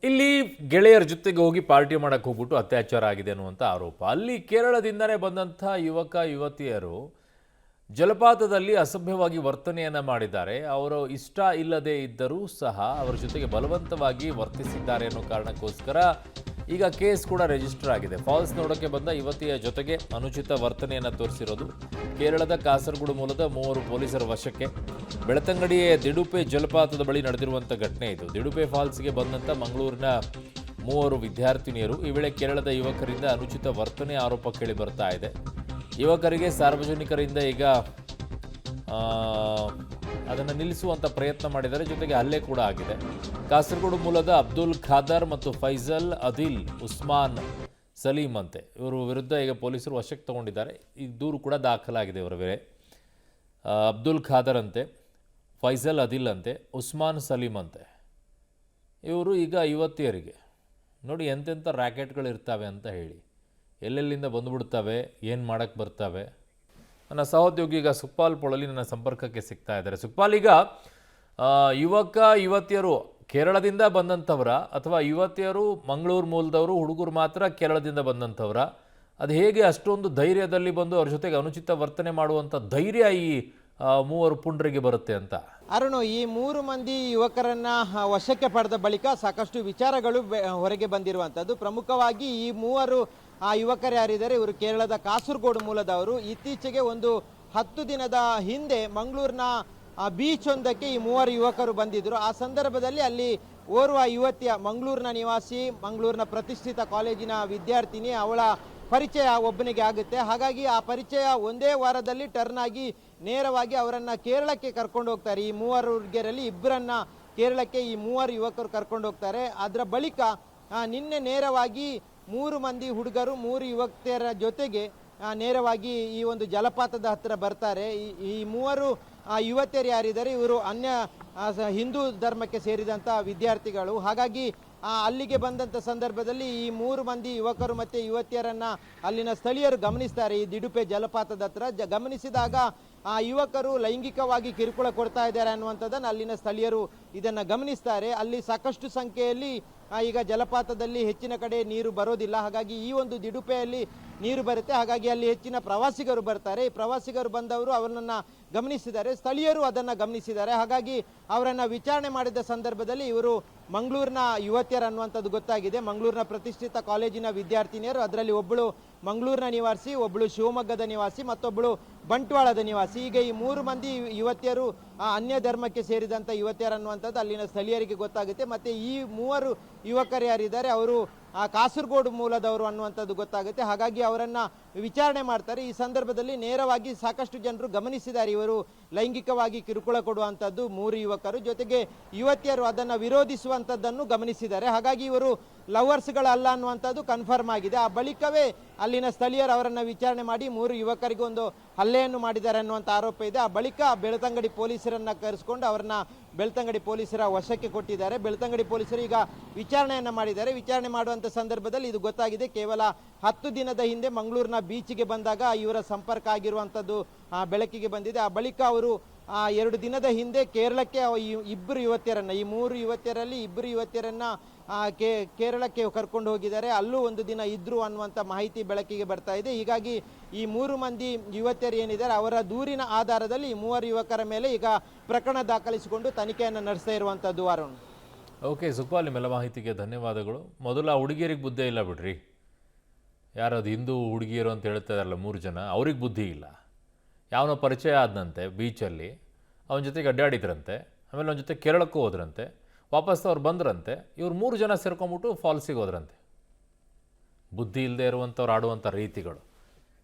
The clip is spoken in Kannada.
ಇಲ್ಲಿ ಗೆಳೆಯರ ಜೊತೆಗೆ ಹೋಗಿ ಪಾರ್ಟಿ ಮಾಡಕ್ಕೆ ಹೋಗ್ಬಿಟ್ಟು ಅತ್ಯಾಚಾರ ಆಗಿದೆ ಅನ್ನುವಂಥ ಆರೋಪ. ಅಲ್ಲಿ ಕೇರಳದಿಂದನೇ ಬಂದಂಥ ಯುವಕ ಯುವತಿಯರು ಜಲಪಾತದಲ್ಲಿ ಅಸಭ್ಯವಾಗಿ ವರ್ತನೆಯನ್ನು ಮಾಡಿದ್ದಾರೆ. ಅವರು ಇಷ್ಟ ಇಲ್ಲದೆ ಇದ್ದರೂ ಸಹ ಅವರ ಜೊತೆಗೆ ಬಲವಂತವಾಗಿ ವರ್ತಿಸಿದ್ದಾರೆ ಅನ್ನೋ ಕಾರಣಕ್ಕೋಸ್ಕರ ಈಗ ಕೇಸ್ ಕೂಡ ರಿಜಿಸ್ಟರ್ ಆಗಿದೆ. ಫಾಲ್ಸ್ ನೋಡೋಕ್ಕೆ ಬಂದ ಯುವತಿಯ ಜೊತೆಗೆ ಅನುಚಿತ ವರ್ತನೆಯನ್ನು ತೋರಿಸಿರೋದು ಕೇರಳದ ಕಾಸರಗೋಡು ಮೂಲದ 3 ಪೊಲೀಸರ ವಶಕ್ಕೆ. ಬೆಳತಂಗಡಿಯ ದಿಡುಪೆ ಜಲಪಾತದ ಬಳಿ ನಡೆದಿರುವಂಥ ಘಟನೆ ಇದು. ದಿಡುಪೆ ಫಾಲ್ಸ್ಗೆ ಬಂದಂಥ ಮಂಗಳೂರಿನ 3 ವಿದ್ಯಾರ್ಥಿನಿಯರು ಈ ವೇಳೆ ಕೇರಳದ ಯುವಕರಿಂದ ಅನುಚಿತ ವರ್ತನೆ ಆರೋಪ ಕೇಳಿ ಬರ್ತಾ ಇದೆ. ಯುವಕರಿಗೆ ಸಾರ್ವಜನಿಕರಿಂದ ಈಗ ಅದನ್ನು ನಿಲ್ಲಿಸುವಂಥ ಪ್ರಯತ್ನ ಮಾಡಿದ್ದಾರೆ. ಜೊತೆಗೆ ಹಲ್ಲೆ ಕೂಡ ಆಗಿದೆ. ಕಾಸರಗೋಡು ಮೂಲದ ಅಬ್ದುಲ್ ಖಾದರ್ ಮತ್ತು ಫೈಜಲ್ ಅದಿಲ್ ಉಸ್ಮಾನ್ ಸಲೀಂ ಅಂತೆ ಇವರು ವಿರುದ್ಧ ಈಗ ಪೊಲೀಸರು ವಶಕ್ಕೆ ತಗೊಂಡಿದ್ದಾರೆ. ಈಗ ದೂರು ಕೂಡ ದಾಖಲಾಗಿದೆ ಇವರ ಮೇಲೆ. ಅಬ್ದುಲ್ ಖಾದರ್ ಅಂತೆ, ಫೈಜಲ್ ಅದಿಲ್ ಅಂತೆ, ಉಸ್ಮಾನ್ ಸಲೀಂ ಅಂತೆ. ಇವರು ಈಗ ಯುವತಿಯರಿಗೆ ನೋಡಿ ಎಂತೆಂಥ ರ್ಯಾಕೆಟ್ಗಳು ಇರ್ತವೆ ಅಂತ ಹೇಳಿ ಎಲ್ಲೆಲ್ಲಿಂದ ಬಂದುಬಿಡ್ತವೆ, ಏನು ಮಾಡೋಕ್ಕೆ ಬರ್ತವೆ. ನನ್ನ ಸಹೋದ್ಯೋಗಿ ಈಗ ಸುಕ್ಪಾಲ್ ಪೊಳಲಿ ನನ್ನ ಸಂಪರ್ಕಕ್ಕೆ ಸಿಗ್ತಾ ಇದ್ದಾರೆ. ಸುಕ್ಪಾಲ್, ಈಗ ಯುವಕ ಯುವತಿಯರು ಕೇರಳದಿಂದ ಬಂದಂಥವರ ಅಥವಾ ಯುವತಿಯರು ಮಂಗಳೂರು ಮೂಲದವರು, ಹುಡುಗರು ಮಾತ್ರ ಕೇರಳದಿಂದ ಬಂದಂಥವರ? ಅದು ಹೇಗೆ ಅಷ್ಟೊಂದು ಧೈರ್ಯದಲ್ಲಿ ಬಂದು ಅವ್ರ ಜೊತೆಗೆ ಅನುಚಿತ ವರ್ತನೆ ಮಾಡುವಂಥ ಧೈರ್ಯ ಈ 3 ಪುಂಡರಿಗೆ ಬರುತ್ತೆ ಅಂತ? ಅರುಣ್, ಈ 3 ಮಂದಿ ಯುವಕರನ್ನ ವಶಕ್ಕೆ ಪಡೆದ ಬಳಿಕ ಸಾಕಷ್ಟು ವಿಚಾರಗಳು ಹೊರಗೆ ಬಂದಿರುವಂಥದ್ದು. ಪ್ರಮುಖವಾಗಿ ಈ 3 ಯುವಕರು ಯಾರಿದ್ದಾರೆ ಇವರು ಕೇರಳದ ಕಾಸರಗೋಡು ಮೂಲದವರು. ಇತ್ತೀಚೆಗೆ ಒಂದು 10 ದಿನದ ಹಿಂದೆ ಮಂಗಳೂರಿನ ಬೀಚ್ ಒಂದಕ್ಕೆ ಈ 3 ಯುವಕರು ಬಂದಿದ್ದರು. ಆ ಸಂದರ್ಭದಲ್ಲಿ ಅಲ್ಲಿ ಓರ್ವ ಯುವತಿಯ ಮಂಗಳೂರಿನ ನಿವಾಸಿ, ಮಂಗಳೂರಿನ ಪ್ರತಿಷ್ಠಿತ ಕಾಲೇಜಿನ ವಿದ್ಯಾರ್ಥಿನಿ, ಅವಳ ಪರಿಚಯ ಒಬ್ಬನಿಗೆ ಆಗುತ್ತೆ. ಹಾಗಾಗಿ ಆ ಪರಿಚಯ ಒಂದೇ ವಾರದಲ್ಲಿ ಟರ್ನ್ ಆಗಿ ನೇರವಾಗಿ ಅವರನ್ನು ಕೇರಳಕ್ಕೆ ಕರ್ಕೊಂಡು ಹೋಗ್ತಾರೆ. ಈ 3 ಹುಡುಗಿಯರಲ್ಲಿ 2ರನ್ನ ಕೇರಳಕ್ಕೆ ಈ 3 ಯುವಕರು ಕರ್ಕೊಂಡು ಹೋಗ್ತಾರೆ. ಅದರ ಬಳಿಕ ನಿನ್ನೆ ನೇರವಾಗಿ 3 ಮಂದಿ ಹುಡುಗರು 3 ಯುವತಿಯರ ಜೊತೆಗೆ ನೇರವಾಗಿ ಈ ಒಂದು ಜಲಪಾತದ ಹತ್ತಿರ ಬರ್ತಾರೆ. ಈ 3 ಯುವತಿಯರು ಯಾರಿದ್ದಾರೆ ಇವರು ಹಿಂದೂ ಧರ್ಮಕ್ಕೆ ಸೇರಿದಂಥ ವಿದ್ಯಾರ್ಥಿಗಳು. ಹಾಗಾಗಿ ಅಲ್ಲಿಗೆ ಬಂದಂಥ ಸಂದರ್ಭದಲ್ಲಿ ಈ 3 ಮಂದಿ ಯುವಕರು ಮತ್ತು ಯುವತಿಯರನ್ನು ಅಲ್ಲಿನ ಸ್ಥಳೀಯರು ಗಮನಿಸ್ತಾರೆ. ಈ ದಿಡುಪೆ ಜಲಪಾತದ ಹತ್ರ ಗಮನಿಸಿದಾಗ ಆ ಯುವಕರು ಲೈಂಗಿಕವಾಗಿ ಕಿರುಕುಳ ಕೊಡ್ತಾ ಇದ್ದಾರೆ ಅನ್ನುವಂಥದ್ದನ್ನು ಅಲ್ಲಿನ ಸ್ಥಳೀಯರು ಇದನ್ನು ಗಮನಿಸ್ತಾರೆ. ಅಲ್ಲಿ ಸಾಕಷ್ಟು ಸಂಖ್ಯೆಯಲ್ಲಿ ಈಗ ಜಲಪಾತದಲ್ಲಿ ಹೆಚ್ಚಿನ ಕಡೆ ನೀರು ಬರೋದಿಲ್ಲ. ಹಾಗಾಗಿ ಈ ಒಂದು ದಿಡುಪೆಯಲ್ಲಿ ನೀರು ಬರುತ್ತೆ. ಹಾಗಾಗಿ ಅಲ್ಲಿ ಹೆಚ್ಚಿನ ಪ್ರವಾಸಿಗರು ಬರ್ತಾರೆ. ಈ ಪ್ರವಾಸಿಗರು ಬಂದವರು ಅವರನ್ನು ಗಮನಿಸಿದ್ದಾರೆ, ಸ್ಥಳೀಯರು ಅದನ್ನು ಗಮನಿಸಿದ್ದಾರೆ. ಹಾಗಾಗಿ ಅವರನ್ನು ವಿಚಾರಣೆ ಮಾಡಿದ ಸಂದರ್ಭದಲ್ಲಿ ಇವರು ಮಂಗಳೂರಿನ ಯುವತಿಯರು ಅನ್ನುವಂಥದ್ದು ಗೊತ್ತಾಗಿದೆ. ಮಂಗಳೂರಿನ ಪ್ರತಿಷ್ಠಿತ ಕಾಲೇಜಿನ ವಿದ್ಯಾರ್ಥಿನಿಯರು. ಅದರಲ್ಲಿ ಒಬ್ಬಳು ಮಂಗಳೂರಿನ ನಿವಾಸಿ, ಒಬ್ಬಳು ಶಿವಮೊಗ್ಗದ ನಿವಾಸಿ, ಮತ್ತೊಬ್ಬಳು ಬಂಟ್ವಾಳದ ನಿವಾಸಿ. ಈಗ ಈ 3 ಮಂದಿ ಯುವತಿಯರು ಅನ್ಯ ಧರ್ಮಕ್ಕೆ ಸೇರಿದಂಥ ಯುವತಿಯರು ಅನ್ನುವಂಥದ್ದು ಅಲ್ಲಿನ ಸ್ಥಳೀಯರಿಗೆ ಗೊತ್ತಾಗುತ್ತೆ. ಮತ್ತು ಈ 3 ಯುವಕರು ಯಾರಿದ್ದಾರೆ ಅವರು ಕಾಸರಗೋಡು ಮೂಲದವರು ಅನ್ನುವಂಥದ್ದು ಗೊತ್ತಾಗುತ್ತೆ. ಹಾಗಾಗಿ ಅವರನ್ನು ವಿಚಾರಣೆ ಮಾಡ್ತಾರೆ. ಈ ಸಂದರ್ಭದಲ್ಲಿ ನೇರವಾಗಿ ಸಾಕಷ್ಟು ಜನರು ಗಮನಿಸಿದ್ದಾರೆ ಇವರು ಲೈಂಗಿಕವಾಗಿ ಕಿರುಕುಳ ಕೊಡುವಂಥದ್ದು 3 ಯುವಕರು. ಜೊತೆಗೆ ಯುವತಿಯರು ಅದನ್ನು ವಿರೋಧಿಸುವಂಥದ್ದನ್ನು ಗಮನಿಸಿದ್ದಾರೆ. ಹಾಗಾಗಿ ಇವರು ಲವರ್ಸ್ಗಳಲ್ಲ ಅನ್ನುವಂಥದ್ದು ಕನ್ಫರ್ಮ್ ಆಗಿದೆ. ಆ ಬಳಿಕವೇ ಅಲ್ಲಿನ ಸ್ಥಳೀಯರು ಅವರನ್ನು ವಿಚಾರಣೆ ಮಾಡಿ 3 ಯುವಕರಿಗೆ ಒಂದು ಹಲ್ಲೆಯನ್ನು ಮಾಡಿದ್ದಾರೆ ಅನ್ನುವಂಥ ಆರೋಪ ಇದೆ. ಆ ಬಳಿಕ ಬೆಳ್ತಂಗಡಿ ಪೊಲೀಸರನ್ನು ಕರೆಸಿಕೊಂಡು ಅವರನ್ನ ಬೆಳ್ತಂಗಡಿ ಪೊಲೀಸರ ವಶಕ್ಕೆ ಕೊಟ್ಟಿದ್ದಾರೆ. ಬೆಳ್ತಂಗಡಿ ಪೊಲೀಸರು ಈಗ ವಿಚಾರಣೆಯನ್ನು ಮಾಡಿದ್ದಾರೆ. ವಿಚಾರಣೆ ಮಾಡುವಂಥ ಸಂದರ್ಭದಲ್ಲಿ ಇದು ಗೊತ್ತಾಗಿದೆ. ಕೇವಲ 10 ದಿನದ ಹಿಂದೆ ಮಂಗಳೂರಿನ ಬೀಚ್ಗೆ ಬಂದಾಗ ಇವರ ಸಂಪರ್ಕ ಆಗಿರುವಂಥದ್ದು ಬೆಳಕಿಗೆ ಬಂದಿದೆ. ಆ ಬಳಿಕ ಅವರು 2 ದಿನದ ಹಿಂದೆ ಕೇರಳಕ್ಕೆ 2 ಯುವತಿಯರನ್ನು, ಈ 3 ಯುವತಿಯರಲ್ಲಿ 2 ಯುವತಿಯರನ್ನು ಕೇರಳಕ್ಕೆ ಕರ್ಕೊಂಡು ಹೋಗಿದ್ದಾರೆ. ಅಲ್ಲೂ ಒಂದು ದಿನ ಇದ್ರು ಅನ್ನುವಂಥ ಮಾಹಿತಿ ಬೆಳಕಿಗೆ ಬರ್ತಾ ಇದೆ. ಹೀಗಾಗಿ ಈ 3 ಮಂದಿ ಯುವತಿಯರು ಏನಿದ್ದಾರೆ ಅವರ ದೂರಿನ ಆಧಾರದಲ್ಲಿ ಈ 3 ಯುವಕರ ಮೇಲೆ ಈಗ ಪ್ರಕರಣ ದಾಖಲಿಸಿಕೊಂಡು ತನಿಖೆಯನ್ನು ನಡೆಸ್ತಾ ಇರುವಂಥದ್ದು. ಅರುಣ್, ಓಕೆ ಸುಕ್ಪಾಲ್, ನಿಮ್ಮೆಲ್ಲ ಮಾಹಿತಿಗೆ ಧನ್ಯವಾದಗಳು. ಮೊದಲು ಆ ಹುಡುಗಿಯರಿಗೆ ಬುದ್ಧಿ ಇಲ್ಲ ಬಿಡ್ರಿ. ಯಾರದು ಹಿಂದೂ ಹುಡುಗಿಯರು ಅಂತ ಹೇಳ್ತಾ ಇದ್ದಾರಲ್ಲ 3 ಜನ, ಅವ್ರಿಗೆ ಬುದ್ಧಿ ಇಲ್ಲ. ಯಾವನೋ ಪರಿಚಯ ಆದನಂತೆ ಬೀಚಲ್ಲಿ, ಅವನ ಜೊತೆಗೆ ಅಡ್ಡಾಡಿದ್ರಂತೆ. ಆಮೇಲೆ ಅವನ ಜೊತೆ ಕೇರಳಕ್ಕೂ ಹೋದ್ರಂತೆ. ವಾಪಸ್ ಅವ್ರು ಬಂದ್ರಂತೆ. ಇವ್ರು 3 ಜನ ಸೇರ್ಕೊಂಬಿಟ್ಟು ಫಾಲ್ಸಿಗೆ ಹೋದ್ರಂತೆ. ಬುದ್ಧಿ ಇಲ್ಲದೆ ಇರುವಂಥವ್ರು ಆಡುವಂಥ ರೀತಿಗಳು.